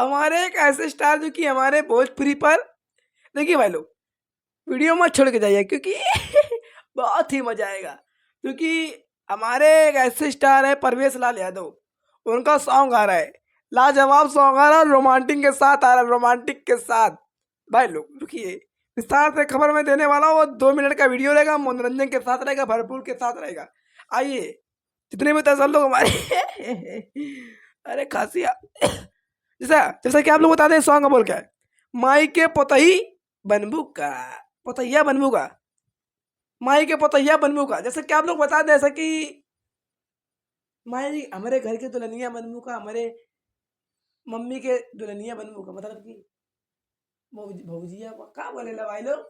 हमारे एक ऐसे स्टार जो कि हमारे भोजपुरी पर, देखिए भाई लोग, वीडियो मत छोड़ के जाइए क्योंकि बहुत ही मजा आएगा। क्योंकि हमारे एक ऐसे स्टार है परवेश लाल यादव, उनका सॉन्ग आ रहा है, लाजवाब सॉन्ग आ रहा है, रोमांटिक के साथ आ रहा है, रोमांटिक के साथ। भाई लोग रुकिए, विस्तार से खबर मैं देने वाला हूँ। 2 मिनट का वीडियो रहेगा, मनोरंजन के साथ रहेगा, भरपूर के साथ रहेगा। आइए, जितने भी सब लोग हमारे अरे खासिया जैसा जैसा कि आप लोग बता दें सॉन्ग का बोल क्या है। माई के पोतही बनबू का, पोतैया बनबू का, माई के पोतैया बनबू का, जैसे कि आप लोग बता दें, जैसा कि माई हमारे घर के दुल्हनिया बनबू का, हमारे मम्मी के दुल्हनिया बनबू का, मतलब कि भौजिया का बोले ला भाई लोग,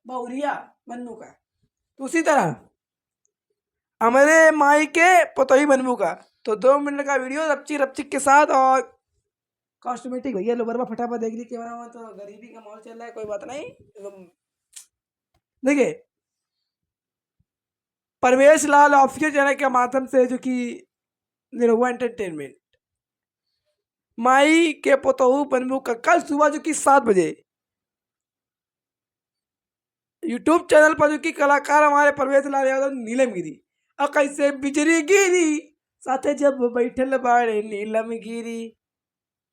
बहुरिया बनबू का। तो उसी तरह हमारे माई के पोतही बनबू का। तो 2 मिनट का वीडियो रपची रपचिक के साथ, और कॉस्मेटिक भैया लो बर्मा फटाफट देख ली कैमरा में, तो गरीबी का माहौल चल रहा है, कोई बात नहीं एकदम। देखिए, परवेश लाल ऑफिशियल चैनल के माध्यम से जो कि निरहुआ एंटरटेनमेंट, माई के पोतहू बनबू का, कल सुबह जो कि 7 बजे यूट्यूब चैनल पर जो कि कलाकार हमारे परवेश लाल यादव नीलम गिरी, और कैसे बिजली गिरी साथे जब बैठल बाड़े नीलम गिरी।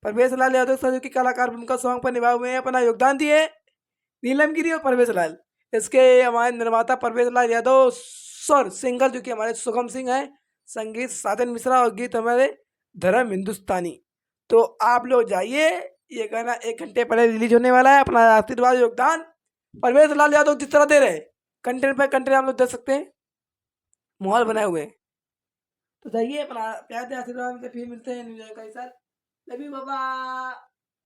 परवेश लाल यादव सर जो कि कलाकार उनका सॉन्ग पर निभाए हुए हैं, अपना योगदान दिए नीलम गिरी और परवेश लाल। इसके हमारे निर्माता परवेश लाल यादव सर, सिंगर जो कि हमारे सुगम सिंह हैं, संगीत साधन मिश्रा, और गीत हमारे धर्म हिंदुस्तानी। तो आप लोग जाइए, ये गाना 1 घंटे पहले रिलीज होने वाला है। अपना आशीर्वाद योगदान परवेश लाल यादव जिस तरह दे रहे हैं, कंटेंट पे कंटेंट आप लोग दे सकते हैं, माहौल बनाए हुए हैं। तो जाइए अपना प्यार दे आशीर्वाद में, फिर मिलते हैं न्यू ईयर का साथ। Love you Baba.